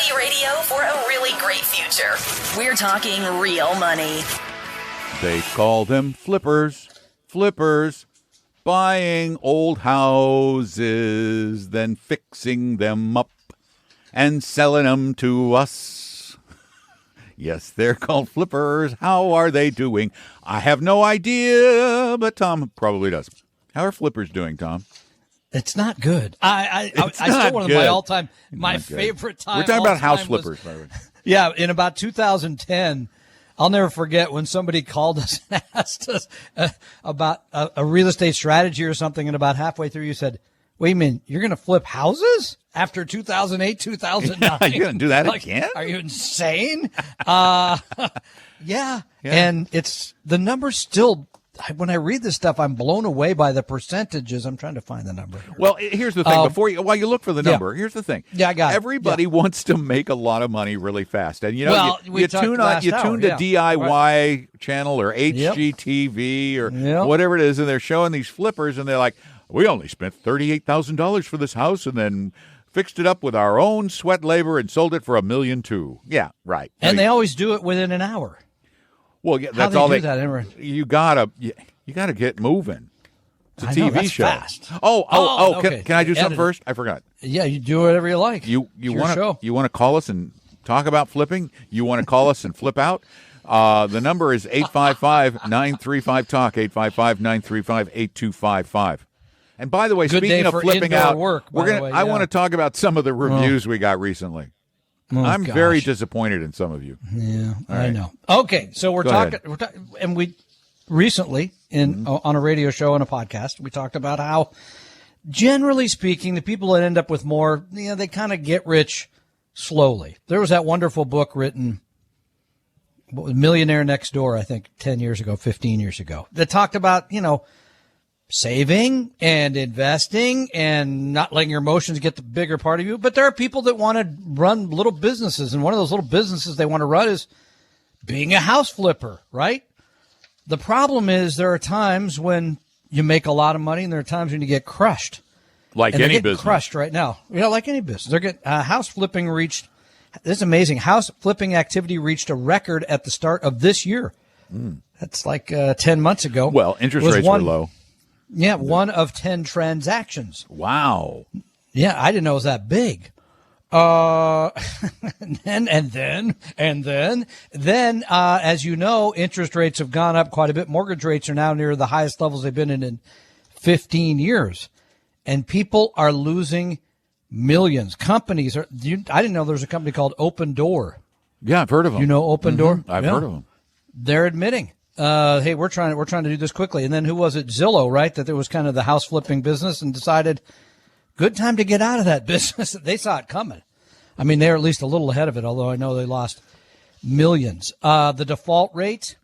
Annuity Radio for a really great future. We're talking real money. They call them flippers, buying old houses, then fixing them up and selling them to us. Yes, they're called flippers. How are they doing? I have no idea, but Tom probably does. How are flippers doing, Tom? It's not good. I still one of my all-time, my favorite time. We're talking about house flippers, by the way. Yeah, in about 2010, I'll never forget when somebody called us and asked us about a real estate strategy or something, and about halfway through you said, wait a minute, you're going to flip houses after 2008, 2009? You're going to do that again? Are you insane? Yeah, and it's the number's still. When I read this stuff, I'm blown away by the percentages. I'm trying to find the number here. Well, here's the thing. While you look for the number, here's the thing. Yeah, I got it. Everybody wants to make a lot of money really fast, and you know, you tune to DIY channel or HGTV or whatever it is, and they're showing these flippers, and they're like, "We only spent $38,000 for this house, and then fixed it up with our own sweat labor and sold it for $1.2 million." Yeah, right. And they always do it within an hour. Well, yeah, that's all they do. You gotta get moving. It's a TV show. Fast. Okay. Can I do something first? I forgot. Yeah, you do whatever you like. You want to call us and talk about flipping? You want to call us and flip out? The number is 855-935-TALK, 855-935-8255. And by the way, speaking of flipping out, I want to talk about some of the reviews we got recently. I'm very disappointed in some of you. Yeah, I know. Okay, so we're talking, and we recently on a radio show and a podcast, we talked about how, generally speaking, the people that end up with more, they kind of get rich slowly. There was that wonderful book written, Millionaire Next Door, I think 10 years ago, 15 years ago, that talked about, saving and investing and not letting your emotions get the bigger part of you. But there are people that want to run little businesses, and one of those little businesses they want to run is being a house flipper, right? The problem is there are times when you make a lot of money, and there are times when you get crushed. Like any business. Crushed right now. Like any business. They're getting house flipping reached. This is amazing. House flipping activity reached a record at the start of this year. That's like 10 months ago. Well, interest rates were low. Yeah, 1 of 10 transactions. Wow. Yeah, I didn't know it was that big. And then, as you know, interest rates have gone up quite a bit. Mortgage rates are now near the highest levels they've been in 15 years. And people are losing millions. Companies are. I didn't know there was a company called Open Door. Yeah, I've heard of them. You know Open Door? I've heard of them. They're admitting. Hey, we're trying to do this quickly. And then who was it? Zillow, right? That there was kind of the house flipping business, and decided good time to get out of that business. They saw it coming. I mean, they're at least a little ahead of it, although I know they lost millions. The default rate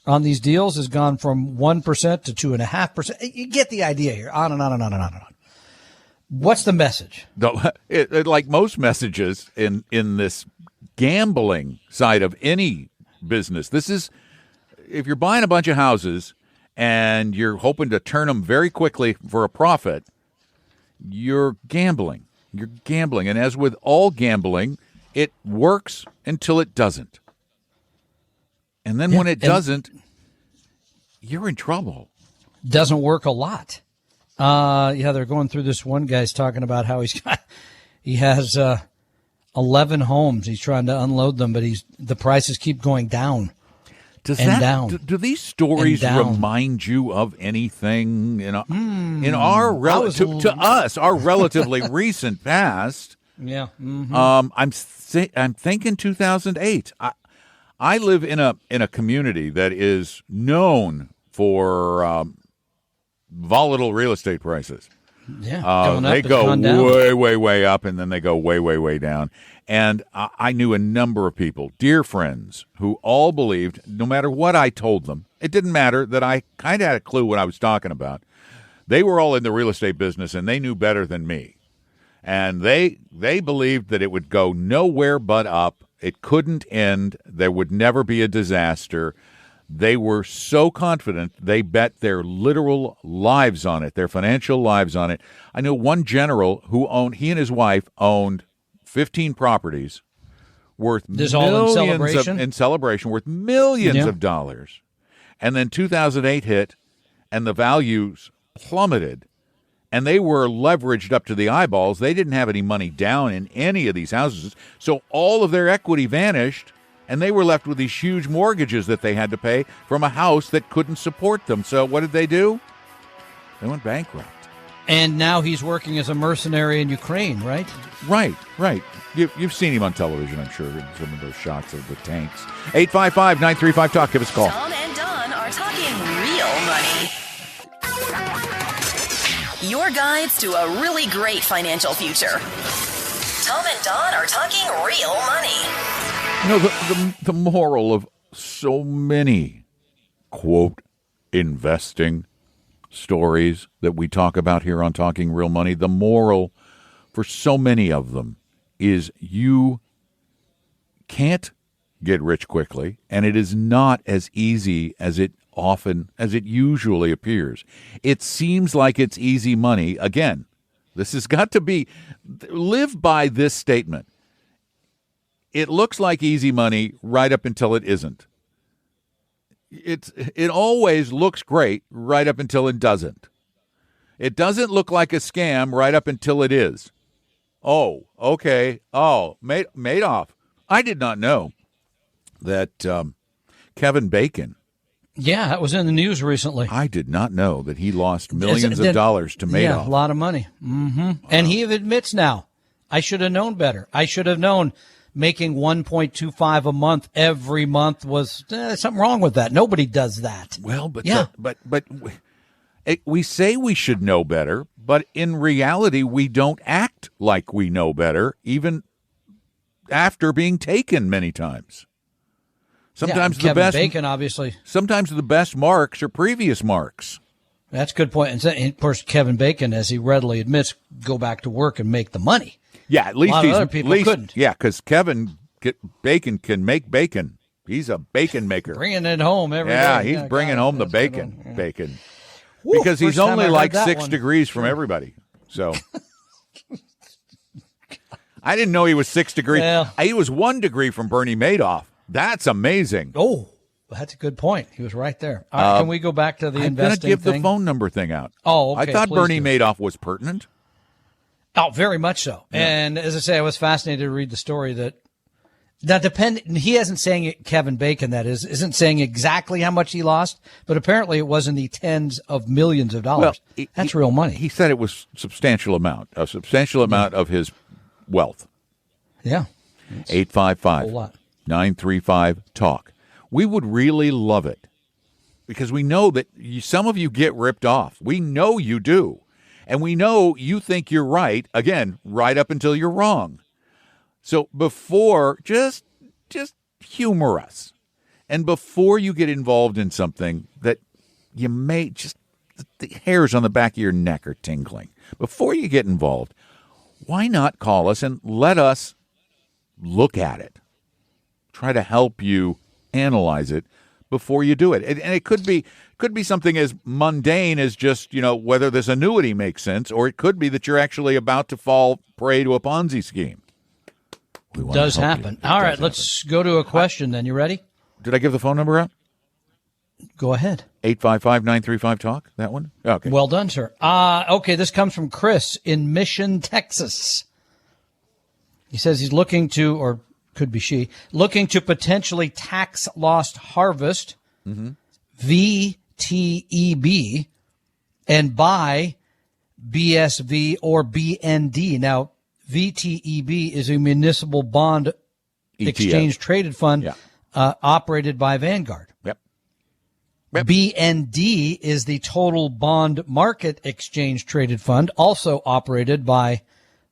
on these deals has gone from 1% to 2.5%. You get the idea here. On and on and on and on and on. What's the message? Like most messages in this gambling side of any business, this is, if you're buying a bunch of houses and you're hoping to turn them very quickly for a profit, you're gambling. You're gambling. And as with all gambling, it works until it doesn't. And then when it doesn't, you're in trouble. Doesn't work a lot. They're going through this. One guy's talking about how he has 11 homes. He's trying to unload them, but the prices keep going down. Do these stories remind you of anything to us, our relatively recent past? Yeah. Mm-hmm. I'm thinking 2008. I live in a community that is known for volatile real estate prices. Yeah, they go way, way, way up, and then they go way, way, way down. And I knew a number of people, dear friends, who all believed, no matter what I told them, it didn't matter, that I kind of had a clue what I was talking about. They were all in the real estate business, and they knew better than me. And they believed that it would go nowhere but up. It couldn't end. There would never be a disaster. They were so confident, they bet their literal lives on it, their financial lives on it. I know one general who he and his wife owned 15 properties, worth This all in celebration? In celebration, worth millions Yeah. of dollars. And then 2008 hit, and the values plummeted, and they were leveraged up to the eyeballs. They didn't have any money down in any of these houses, so all of their equity vanished, and they were left with these huge mortgages that they had to pay from a house that couldn't support them. So what did they do? They went bankrupt. And now he's working as a mercenary in Ukraine, right? Right. You've seen him on television, I'm sure, in some of those shots of the tanks. 855-935-TALK. Give us a call. Tom and Don are talking real money. Your guides to a really great financial future. Tom and Don are talking real money. You know, the moral of so many, quote, investing stories that we talk about here on Talking Real Money, the moral for so many of them is you can't get rich quickly, and it is not as easy as it usually appears. It seems like it's easy money. Again, this has got to be, live by this statement. It looks like easy money right up until it isn't. It always looks great right up until it doesn't. It doesn't look like a scam right up until it is. Oh, okay. Oh, Madoff. I did not know that Kevin Bacon. Yeah, that was in the news recently. I did not know that he lost millions of dollars to Madoff. Yeah, a lot of money. Mm-hmm. And he admits now, I should have known better. I should have known making $1.25 a month every month was something wrong with that. Nobody does that. Well, but yeah. We say we should know better, but in reality, we don't act like we know better, even after being taken many times. Sometimes Bacon, obviously. Sometimes the best marks are previous marks. That's a good point. And of course, Kevin Bacon, as he readily admits, go back to work and make the money. Yeah, at least other people couldn't. Yeah, because Bacon can make bacon. He's a bacon maker. Bringing it home every day. Yeah, he's bringing home the bacon. Yeah. Bacon. Woo, because he's only like 6 degrees from everybody. So I didn't know he was 6 degrees. Well, he was 1 degree from Bernie Madoff. That's amazing. Oh, that's a good point. He was right there. All right, can we go back to the investing thing? I'm going to give the phone number thing out. Oh, okay. I thought Bernie Madoff was pertinent. Oh, very much so. Yeah. And as I say, I was fascinated to read the story he isn't saying it, Kevin Bacon, that isn't saying exactly how much he lost, but apparently it was in the tens of millions of dollars. Well, that's real money. He said it was a substantial amount of his wealth. Yeah. 855-935-TALK. We would really love it because we know that some of you get ripped off. We know you do. And we know you think you're right, again, right up until you're wrong. So before, just humor us. And before you get involved in something that you may just, the hairs on the back of your neck are tingling. Before you get involved, why not call us and let us look at it? Try to help you analyze it before you do it. And it could be something as mundane as just, whether this annuity makes sense, or it could be that you're actually about to fall prey to a Ponzi scheme. It does happen. All right, let's go to a question then. You ready? Did I give the phone number out? Go ahead. 855-935-TALK, that one? Okay. Well done, sir. Okay, this comes from Chris in Mission, Texas. He says he's looking to, or could be she, looking to potentially tax loss harvest, VTEB, and buy BSV or BND. Now, VTEB is a municipal bond ETF. Exchange traded fund operated by Vanguard. Yep. BND is the total bond market exchange traded fund, also operated by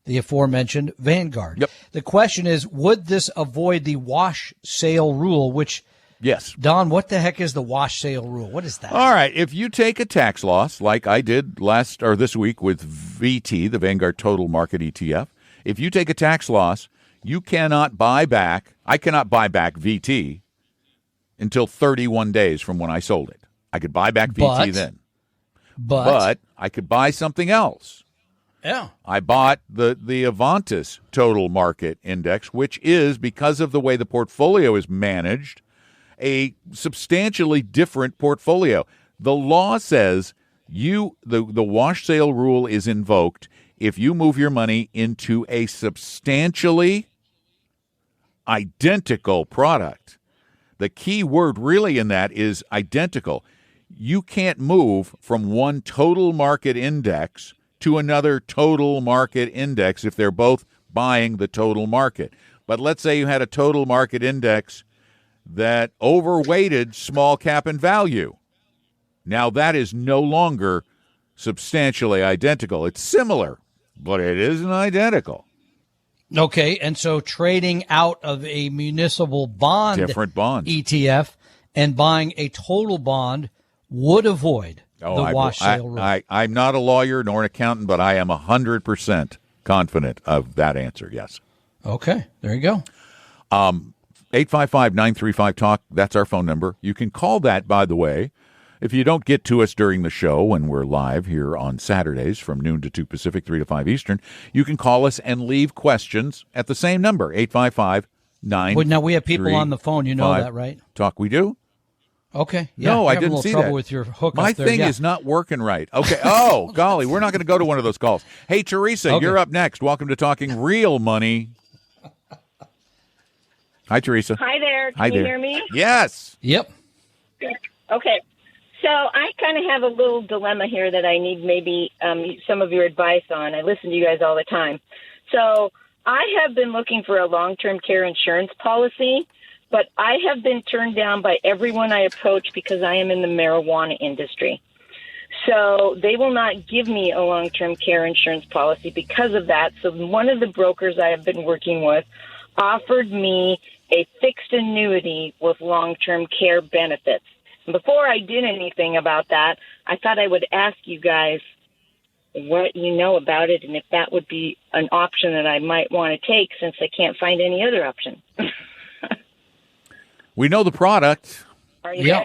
the aforementioned Vanguard. Yep. The question is, would this avoid the wash sale rule, which, yes. Don, what the heck is the wash sale rule? What is that? All right. If you take a tax loss, like I did this week with VT, the Vanguard Total Market ETF, if you take a tax loss, you cannot buy back, I cannot buy back VT until 31 days from when I sold it. I could buy back VT then. But I could buy something else. Yeah. I bought the Avantis Total Market Index, which is, because of the way the portfolio is managed, a substantially different portfolio. The law says the wash sale rule is invoked if you move your money into a substantially identical product. The key word really in that is identical. You can't move from one total market index to another total market index if they're both buying the total market. But let's say you had a total market index that overweighted small cap and value. Now that is no longer substantially identical. It's similar, but it isn't identical. Okay, and so trading out of a municipal bond, different bonds, ETF, and buying a total bond would avoid the wash sale rule. I'm not a lawyer nor an accountant, but I am 100% confident of that answer, yes. Okay, there you go. 855-935-TALK, that's our phone number. You can call that, by the way. If you don't get to us during the show when we're live here on Saturdays from noon to 2 Pacific, 3 to 5 Eastern, you can call us and leave questions at the same number, 855-935-TALK. Well, now we have people on the phone. You know that, right? We do? Okay. Yeah, no, I didn't see trouble that. With your hookup My there. thing is not working right. Okay. Oh, golly, we're not going to go to one of those calls. Hey, Teresa, You're up next. Welcome to Talking Real Money. Hi, Teresa. Hi there. Can you hear me? Yes. Yep. Okay. So I kind of have a little dilemma here that I need maybe some of your advice on. I listen to you guys all the time. So I have been looking for a long-term care insurance policy, but I have been turned down by everyone I approach because I am in the marijuana industry. So they will not give me a long-term care insurance policy because of that. So one of the brokers I have been working with offered me a fixed annuity with long-term care benefits. And before I did anything about that, I thought I would ask you guys what you know about it and if that would be an option that I might want to take since I can't find any other option. We know the product. Are you there?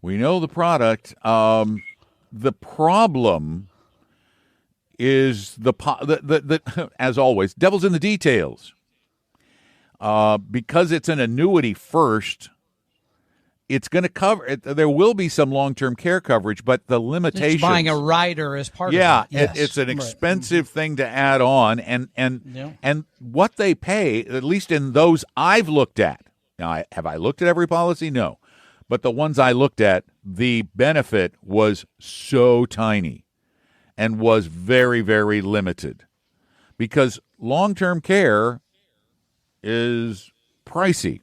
We know the product. The problem is as always, devil's in the details. Because it's an annuity first, it's going to cover. There will be some long-term care coverage, but the limitations. It's buying a rider as part of it. Yeah, yes. It's an expensive thing to add on, and what they pay, at least in those I've looked at. Now, have I looked at every policy? No, but the ones I looked at, the benefit was so tiny, and was very, very limited, because long-term care is pricey.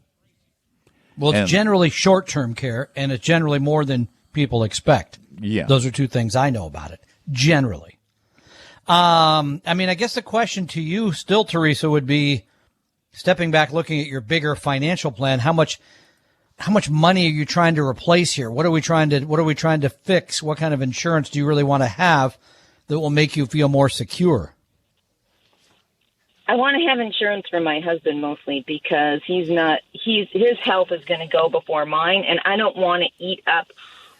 Well, it's generally short-term care, and it's generally more than people expect. Yeah. Those are two things I know about it, generally. I guess the question to you still, Teresa, would be, stepping back, looking at your bigger financial plan, how much money are you trying to replace here? What are we trying to fix? What kind of insurance do you really want to have that will make you feel more secure? I want to have insurance for my husband mostly because his health is going to go before mine, and I don't want to eat up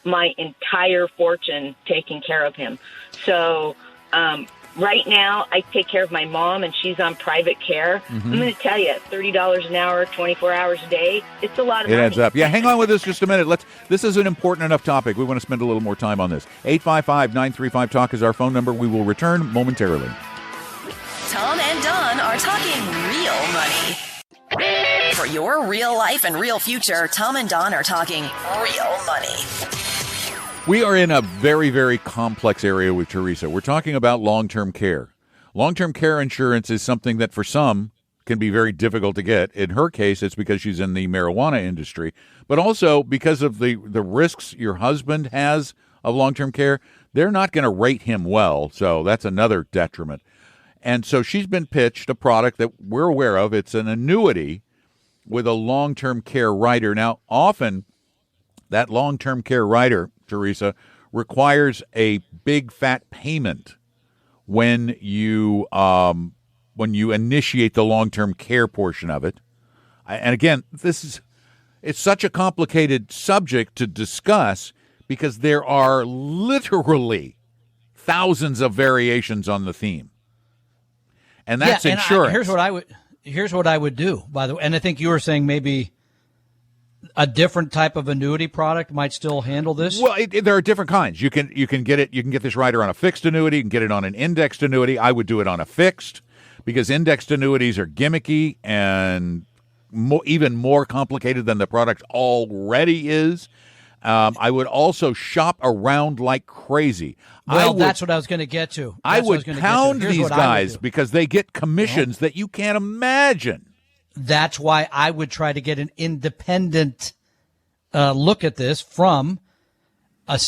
my entire fortune taking care of him. So right now I take care of my mom, and she's on private care. Mm-hmm. I'm going to tell you, $30 an hour, 24 hours a day, it's a lot of money. It adds up. Yeah, hang on with us just a minute. This is an important enough topic. We want to spend a little more time on this. 855-935-TALK is our phone number. We will return momentarily. Tom and Don are talking real money. For your real life and real future, Tom and Don are talking real money. We are in a very, very complex area with Teresa. We're talking about long-term care. Long-term care insurance is something that for some can be very difficult to get. In her case, it's because she's in the marijuana industry, but also because of the risks your husband has of long-term care. They're not going to rate him well, so that's another detriment. And so she's been pitched a product that we're aware of. It's an annuity with a long-term care rider. Now, often that long-term care rider, Teresa, requires a big fat payment when you initiate the long-term care portion of it. And again, it's such a complicated subject to discuss because there are literally thousands of variations on the theme. And that's and insurance. Here's what I would do, by the way. And I think you were saying maybe a different type of annuity product might still handle this. Well, there are different kinds. You can get it. You can get this rider on a fixed annuity. You can get it on an indexed annuity. I would do it on a fixed because indexed annuities are gimmicky and even more complicated than the product already is. I would also shop around like crazy. Well, that's what I was going to get to. I would pound these guys because they get commissions that you can't imagine. That's why I would try to get an independent look at this from a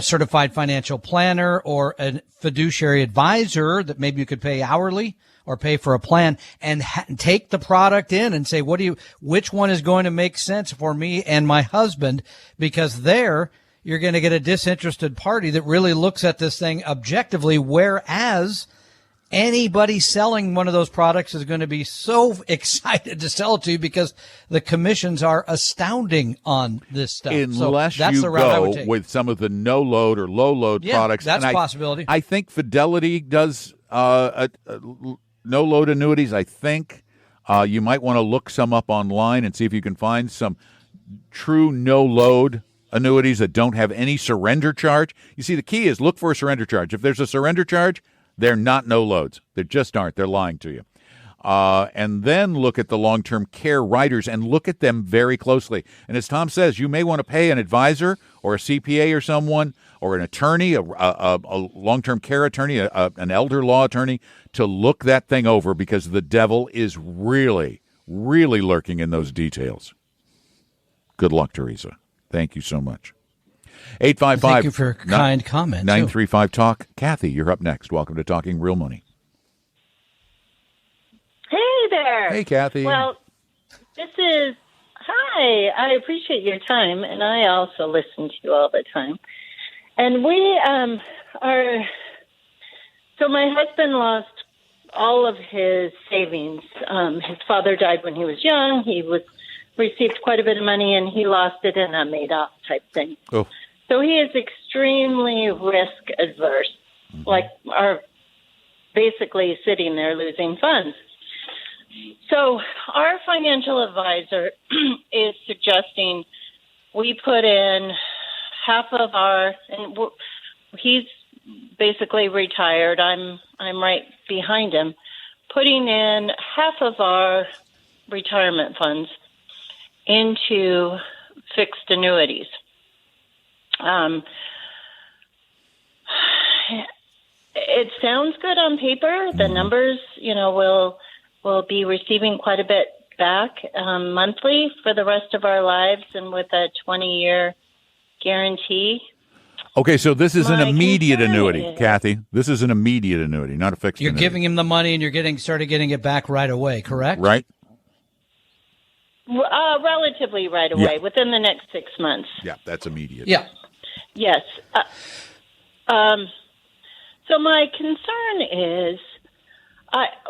certified financial planner or a fiduciary advisor that maybe you could pay hourly or pay for a plan and take the product in and say, which one is going to make sense for me and my husband? Because there you're going to get a disinterested party that really looks at this thing objectively, whereas anybody selling one of those products is going to be so excited to sell it to you because the commissions are astounding on this stuff. Unless you go with some of the no-load or low-load products. That's a possibility. I think Fidelity does no-load annuities. I think you might want to look some up online and see if you can find some true no-load annuities that don't have any surrender charge. You see, the key is look for a surrender charge. If there's a surrender charge, they're not no loads. They just aren't. They're lying to you. And then look at the long-term care riders and look at them very closely. And as Tom says, you may want to pay an advisor or a CPA or someone or an attorney, a long-term care attorney, an elder law attorney to look that thing over because the devil is really, really lurking in those details. Good luck, Teresa. Thank you so much. 855. Thank you for your kind comment. 935 Talk. Kathy, you're up next. Welcome to Talking Real Money. Hey there. Hey, Kathy. Well, hi. I appreciate your time, and I also listen to you all the time. And we so my husband lost all of his savings. His father died when he was young. He received quite a bit of money, and he lost it in a Madoff type thing. Oh. So he is extremely risk adverse, are basically sitting there losing funds. So our financial advisor is suggesting we put in half of and he's basically retired. I'm right behind him, putting in half of our retirement funds into fixed annuities. It sounds good on paper. The numbers, we'll be receiving quite a bit back monthly for the rest of our lives, and with a 20-year guarantee. Okay, so this is an immediate annuity, Kathy. This is an immediate annuity, not a fixed You're annuity. giving him the money, and you're started getting it back right away, correct? Right. Relatively right away, within the next 6 months. Yeah, that's immediate. Yeah. Yes. So my concern is,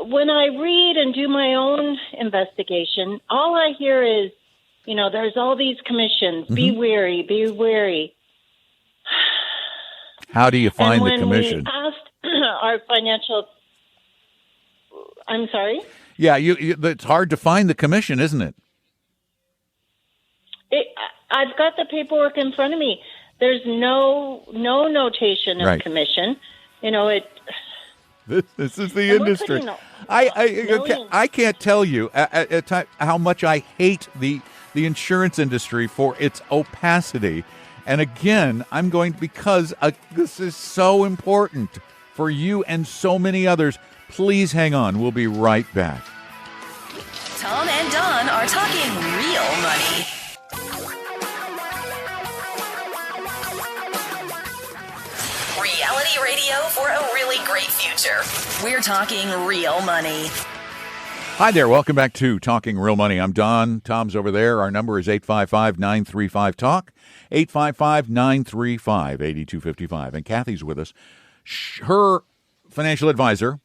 when I read and do my own investigation, all I hear is, there's all these commissions. Mm-hmm. Be wary. How do you find the commission? We asked our financial. I'm sorry? Yeah, it's hard to find the commission, isn't it? I've got the paperwork in front of me. There's no notation of commission. This is the industry. I can't tell you how much I hate the insurance industry for its opacity. And again, I'm going because this is so important for you and so many others. Please hang on. We'll be right back. Tom and Don are talking real money. Reality radio for a really great future. We're talking real money. Hi there. Welcome back to Talking Real Money. I'm Don. Tom's over there. Our number is 855-935-TALK, 855-935-8255. And Kathy's with us. Her financial advisor,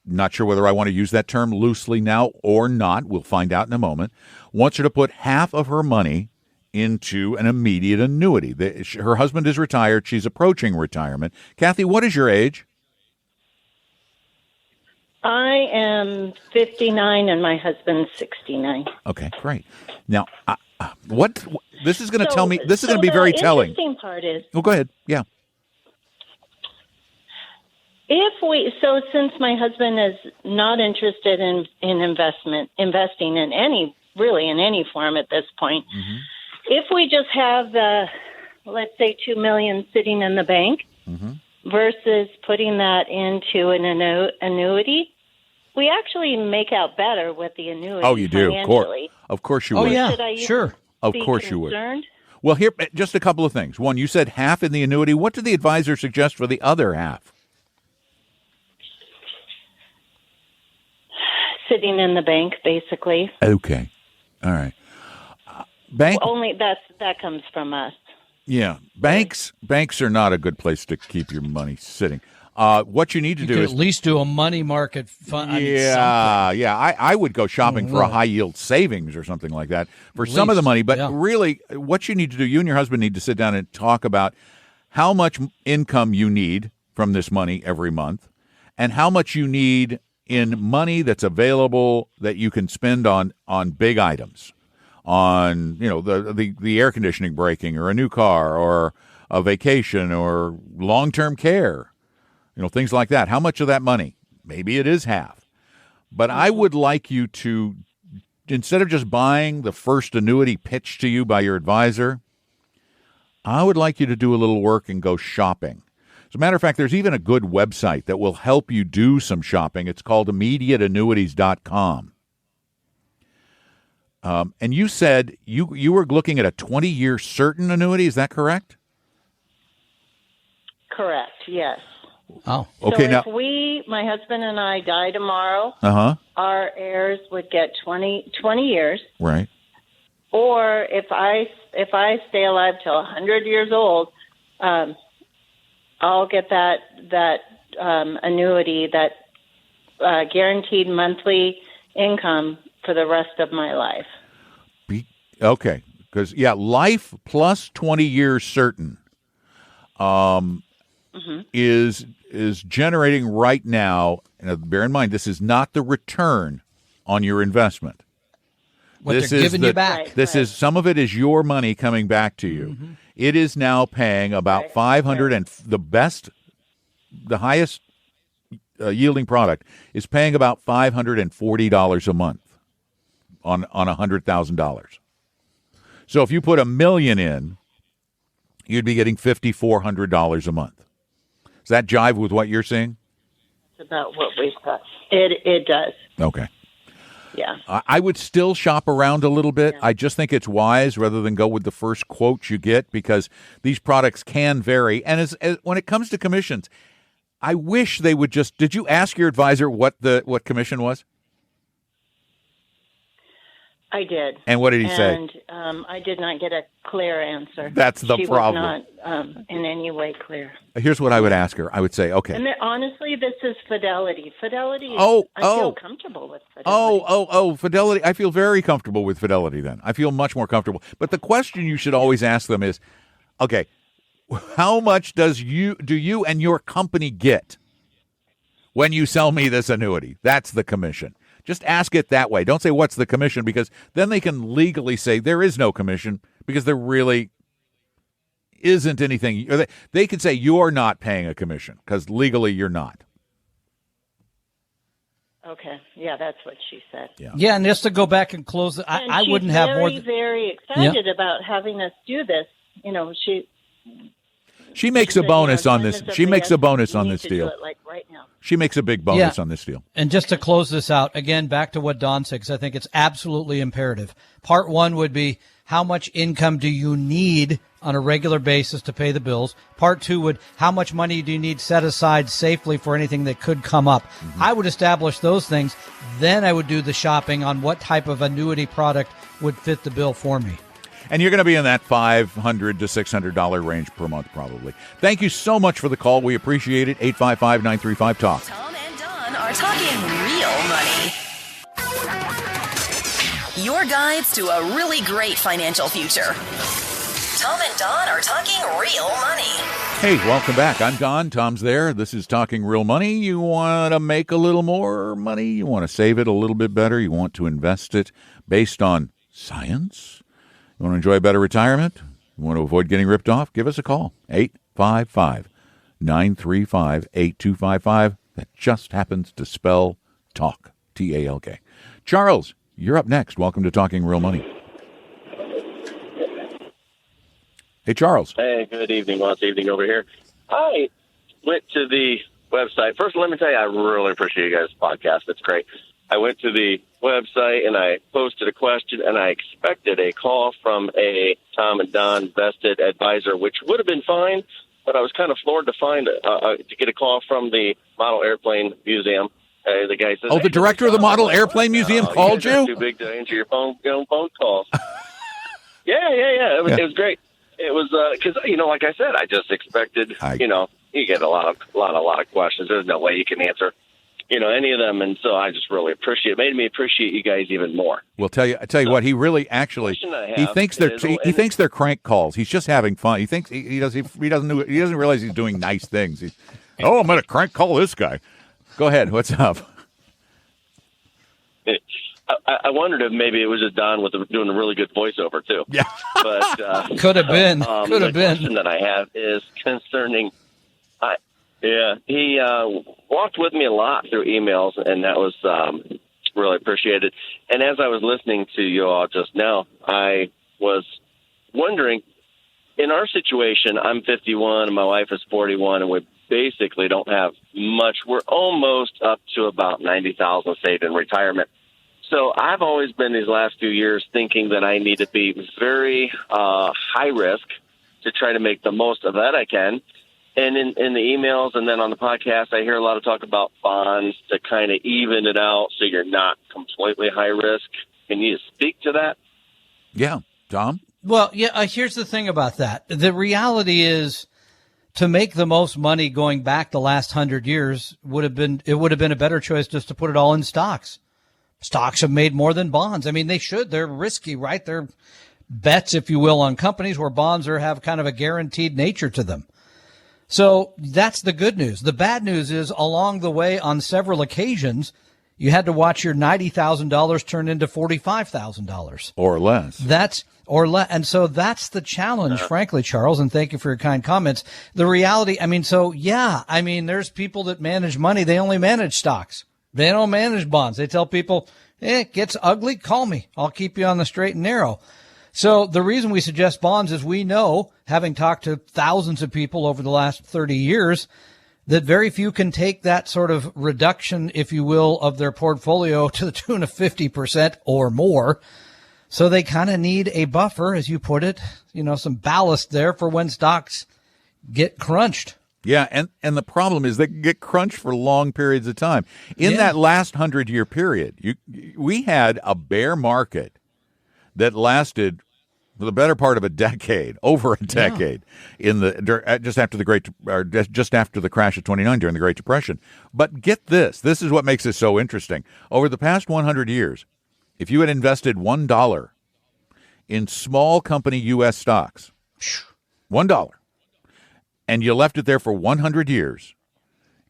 not sure whether I want to use that term loosely now or not, we'll find out in a moment, wants her to put half of her money into an immediate annuity. Her husband is retired. She's approaching retirement. Kathy, what is your age? I am 59 and my husband's 69. Okay, great. Now, what this is going to tell me? This is going to be very telling. The interesting part is. Oh, go ahead. Yeah. Since my husband is not interested in investing in any form at this point, if we just have let's say $2 million sitting in the bank versus putting that into an annuity, we actually make out better with the annuity. Oh, you do. Of course you would. Oh, yeah, sure. Of course you would. Well, here, just a couple of things. One, you said half in the annuity. What did the advisor suggest for the other half? Sitting in the bank, basically. Okay. All right. Bank. Well, only that comes from us. Yeah. Banks are not a good place to keep your money sitting. What you need to do is at least do a money market fund. I would go shopping for a high yield savings or something like that for some of the money. But really, what you need to do, you and your husband need to sit down and talk about how much income you need from this money every month, and how much you need in money that's available that you can spend on big items, on the air conditioning breaking, or a new car, or a vacation, or long-term care, things like that. How much of that money? Maybe it is half. But I would like you to, instead of just buying the first annuity pitched to you by your advisor, I would like you to do a little work and go shopping. As a matter of fact, there's even a good website that will help you do some shopping. It's called immediateannuities.com. And you said you were looking at a 20-year certain annuity. Is that correct? Correct, yes. Oh, okay. So if my husband and I die tomorrow, our heirs would get 20 years. Right. Or if I stay alive till 100 years old, I'll get that annuity, that guaranteed monthly income for the rest of my life. Okay, because life plus 20 years certain is generating right now. And bear in mind, this is not the return on your investment. What they're giving you back. This is some of it is your money coming back to you. It is now paying about 500, and the highest yielding product is paying about $540 a month on $100,000. So if you put $1 million in, you'd be getting $5,400 a month. Does that jive with what you're seeing? It's about what we thought. It does. Okay. Yeah. I would still shop around a little bit. Yeah. I just think it's wise rather than go with the first quote you get, because these products can vary. And as when it comes to commissions, I wish they would just. Did you ask your advisor what commission was? I did. And what did he say? And I did not get a clear answer. That's the problem. She was not in any way clear. Here's what I would ask her. I would say, okay. And honestly, this is Fidelity. Fidelity is, I feel comfortable with Fidelity. Fidelity. I feel very comfortable with Fidelity then. I feel much more comfortable. But the question you should always ask them is, okay, how much do you and your company get when you sell me this annuity? That's the commission. Just ask it that way. Don't say, what's the commission? Because then they can legally say there is no commission, because there really isn't anything. Or they could say you're not paying a commission because legally you're not. Okay. Yeah, that's what she said. Yeah, and just to go back and close it, I wouldn't have more. She's very excited about having us do this. She makes a bonus on this. She makes a bonus on this deal. Right now. She makes a big bonus on this deal. And just to close this out, again, back to what Don said, because I think it's absolutely imperative. Part one would be, how much income do you need on a regular basis to pay the bills? Part two would, how much money do you need set aside safely for anything that could come up? I would establish those things. Then I would do the shopping on what type of annuity product would fit the bill for me. And you're going to be in that $500 to $600 range per month, probably. Thank you so much for the call. We appreciate it. 855-935-TALK. Tom and Don are talking real money. Your guides to a really great financial future. Tom and Don are talking real money. Hey, welcome back. I'm Don. Tom's there. This is Talking Real Money. You want to make a little more money? You want to save it a little bit better? You want to invest it based on science? You want to enjoy a better retirement? You want to avoid getting ripped off? Give us a call. 855-935-8255. That just happens to spell talk. T-A-L-K. Charles, you're up next. Welcome to Talking Real Money. Hey, Charles. Hey, good evening. Well, it's evening over here. I went to the website. First, let me tell you, I really appreciate you guys' podcast. It's great. I went to the website and I posted a question, and I expected a call from a Tom and Don vested advisor, which would have been fine, but I was kind of floored to find to get a call from the Model Airplane Museum. The guy says, the director of the Model Airplane Museum called you? Too big to answer your phone calls. Yeah. It was great. It was because like I said, I just expected. You get a lot of questions. There's no way you can answer, any of them, and so I just really it made me appreciate you guys even more. Well, I tell you what, he really actually he thinks they're crank calls. He's just having fun. He thinks he doesn't realize he's doing nice things. I'm going to crank call this guy. Go ahead. What's up? I wondered if maybe it was just Don doing a really good voiceover too. Yeah, but could have been. The question that I have is concerning. He walked with me a lot through emails, and that was really appreciated. And as I was listening to you all just now, I was wondering, in our situation, I'm 51 and my wife is 41, and we basically don't have much. We're almost up to about $90,000 saved in retirement. So I've always been these last few years thinking that I need to be very high risk to try to make the most of that I can. And in the emails and then on the podcast, I hear a lot of talk about bonds to kind of even it out so you're not completely high risk. Can you speak to that? Yeah. Tom? Well, here's the thing about that. The reality is, to make the most money going back the last 100 years would have been a better choice just to put it all in stocks. Stocks have made more than bonds. I mean, they should. They're risky, right? They're bets, if you will, on companies, where bonds have kind of a guaranteed nature to them. So that's the good news. The bad news is, along the way, on several occasions, you had to watch your $90,000 turn into $45,000 or less. And so that's the challenge, frankly, Charles. And thank you for your kind comments. The reality, there's people that manage money. They only manage stocks. They don't manage bonds. They tell people, it gets ugly, call me. I'll keep you on the straight and narrow. So the reason we suggest bonds is we know, having talked to thousands of people over the last 30 years, that very few can take that sort of reduction, if you will, of their portfolio to the tune of 50% or more. So they kind of need a buffer, as you put it, some ballast there for when stocks get crunched. Yeah, and the problem is they get crunched for long periods of time. In that last 100-year period, we had a bear market that lasted for the better part of a decade, over a decade, just after the crash of '29 during the Great Depression. But get this is what makes this so interesting. Over the past 100 years, if you had invested $1 in small company U.S. stocks, $1, and you left it there for 100 years,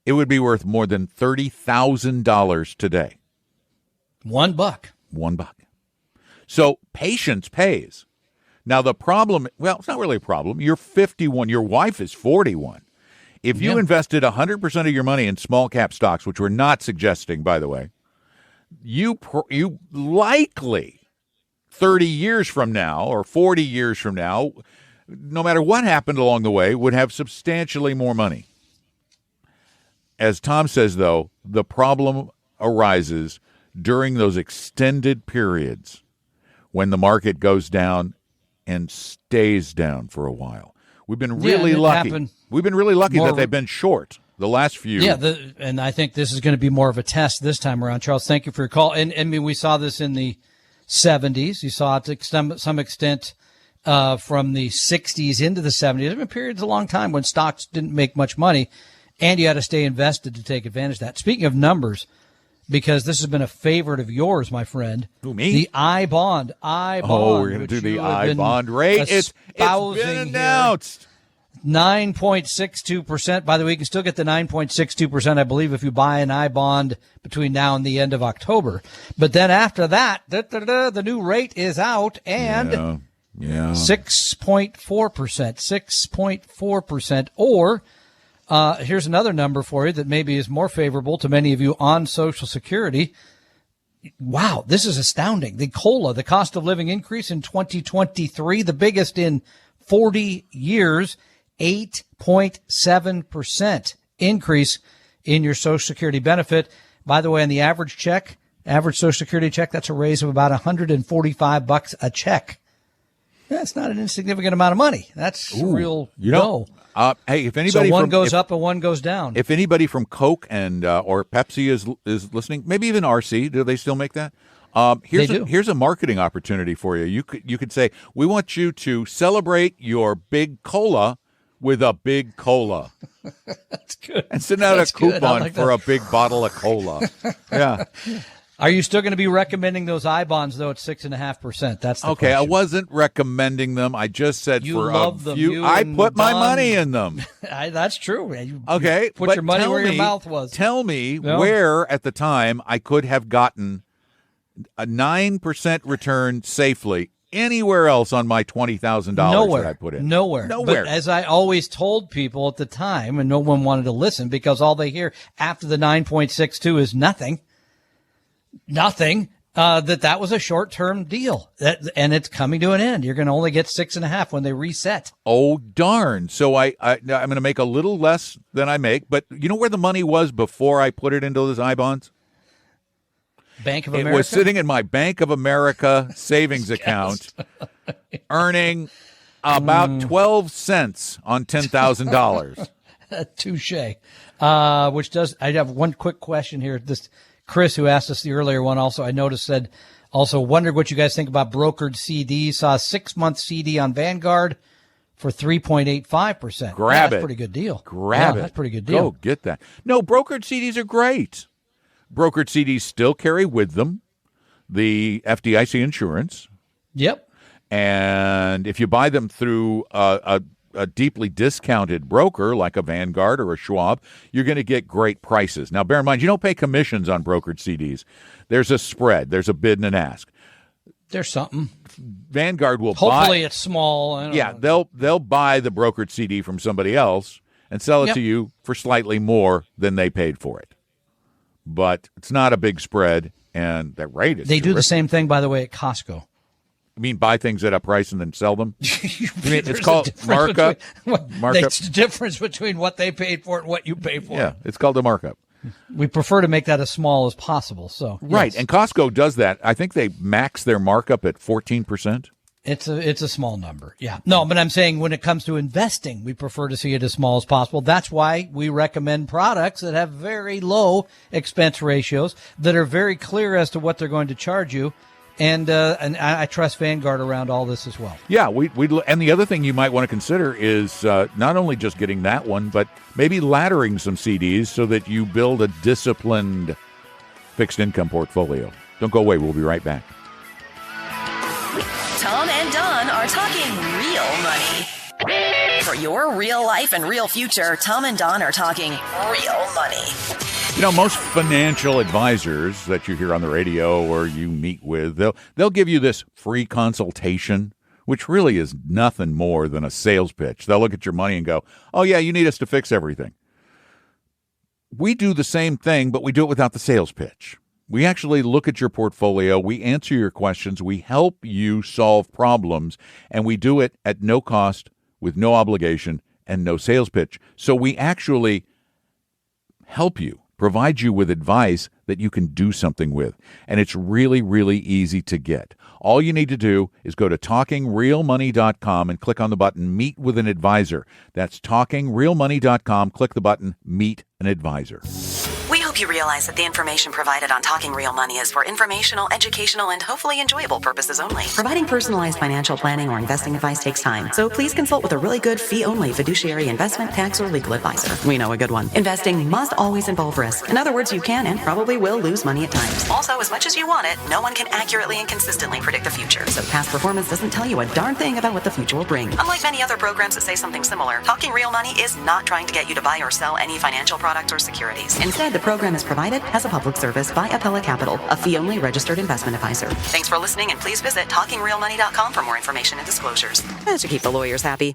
it would be worth more than $30,000 today. $1. So patience pays. Now the problem, it's not really a problem. You're 51. Your wife is 41. If you invested 100% of your money in small cap stocks, which we're not suggesting, by the way, you likely 30 years from now or 40 years from now, no matter what happened along the way, would have substantially more money. As Tom says, though, the problem arises during those extended periods when the market goes down and stays down for a while. We've been really lucky. We've been really lucky that they've been short the last few. Yeah, and I think this is going to be more of a test this time around. Charles, thank you for your call. And I mean, we saw this in the 70s. You saw it to some extent from the 60s into the 70s. There have been periods a long time when stocks didn't make much money, and you had to stay invested to take advantage of that. Speaking of numbers, because this has been a favorite of yours, my friend. Who, me? The I-bond. Oh, we're going to do the I-bond rate. It's been announced. 9.62%. By the way, you can still get the 9.62%, I believe, if you buy an I-bond between now and the end of October. But then after that, the new rate is out, and 6.4%. 6.4%. Or here's another number for you that maybe is more favorable to many of you on Social Security. Wow, this is astounding. The COLA, the cost of living increase in 2023, the biggest in 40 years, 8.7% increase in your Social Security benefit. By the way, on the average Social Security check, that's a raise of about $145 a check. That's not an insignificant amount of money. That's real dough. Hey, if anybody, so one goes up and one goes down. If anybody from Coke and or Pepsi is listening, maybe even RC, do they still make that? Here's a marketing opportunity for you. You could say, we want you to celebrate your big cola with a big cola. That's good. And send out a coupon for a big bottle of cola. Yeah. Are you still going to be recommending those I-bonds, though, at 6.5%? That's the okay. question. I wasn't recommending them. I just said you for love a few. I put my money in them. That's true. You put but your money where your mouth was. Tell me where at the time I could have gotten a 9% return safely anywhere else on my $20,000 that I put in. Nowhere. But as I always told people at the time, and no one wanted to listen because all they hear after the 9.62 is nothing, that was a short-term deal. And it's coming to an end. You're going to only get 6.5 when they reset. Oh, darn. So I'm going to make a little less than I make. But you know where the money was before I put it into those I-bonds? Bank of America? It was sitting in my Bank of America savings account, earning about 12 cents on $10,000. Touche. I have one quick question here. This Chris, who asked us the earlier one, also I noticed said, also wondered what you guys think about brokered CDs. Saw a 6-month CD on Vanguard for 3.85%. Grab it. That's a pretty good deal. Grab it. That's a pretty good deal. Go get that. No, brokered CDs are great. Brokered CDs still carry with them the FDIC insurance. Yep. And if you buy them through a deeply discounted broker like a Vanguard or a Schwab, you're going to get great prices. Now, bear in mind, you don't pay commissions on brokered CDs. There's a spread. There's a bid and an ask. There's something. Vanguard will Hopefully it's small. I don't know. They'll buy the brokered CD from somebody else and sell it to you for slightly more than they paid for it. But it's not a big spread, and that rate is They terrific. do the same thing, by the way, at Costco. You mean buy things at a price and then sell them? It's called markup. Markup. There's a difference between what they paid for it and what you pay for. Yeah, it's called a markup. We prefer to make that as small as possible. So right, yes. And Costco does that. I think they max their markup at 14%. It's a small number. Yeah. No, but I'm saying when it comes to investing, we prefer to see it as small as possible. That's why we recommend products that have very low expense ratios, that are very clear as to what they're going to charge you. And I trust Vanguard around all this as well. Yeah, and the other thing you might want to consider is not only just getting that one, but maybe laddering some CDs so that you build a disciplined fixed income portfolio. Don't go away. We'll be right back. Tom and Don are talking real money. For your real life and real future, Tom and Don are talking real money. You know, most financial advisors that you hear on the radio or you meet with, they'll give you this free consultation, which really is nothing more than a sales pitch. They'll look at your money and go, oh, yeah, you need us to fix everything. We do the same thing, but we do it without the sales pitch. We actually look at your portfolio, we answer your questions, we help you solve problems, and we do it at no cost, with no obligation, and no sales pitch. So we actually help you, provide you with advice that you can do something with. And it's really, really easy to get. All you need to do is go to talkingrealmoney.com and click on the button Meet with an Advisor. That's talkingrealmoney.com. Click the button Meet an Advisor. We hope hope you realize that the information provided on Talking Real Money is for informational, educational, and hopefully enjoyable purposes only. Providing personalized financial planning or investing advice takes time, so please consult with a really good fee-only fiduciary investment, tax, or legal advisor. We know a good one. Investing must always involve risk. In other words, you can and probably will lose money at times. Also, as much as you want it, no one can accurately and consistently predict the future, so past performance doesn't tell you a darn thing about what the future will bring. Unlike many other programs that say something similar, Talking Real Money is not trying to get you to buy or sell any financial products or securities. Instead, the program is provided as a public service by Appella Capital, a fee-only registered investment advisor. Thanks for listening, and please visit TalkingRealMoney.com for more information and disclosures. And to keep the lawyers happy.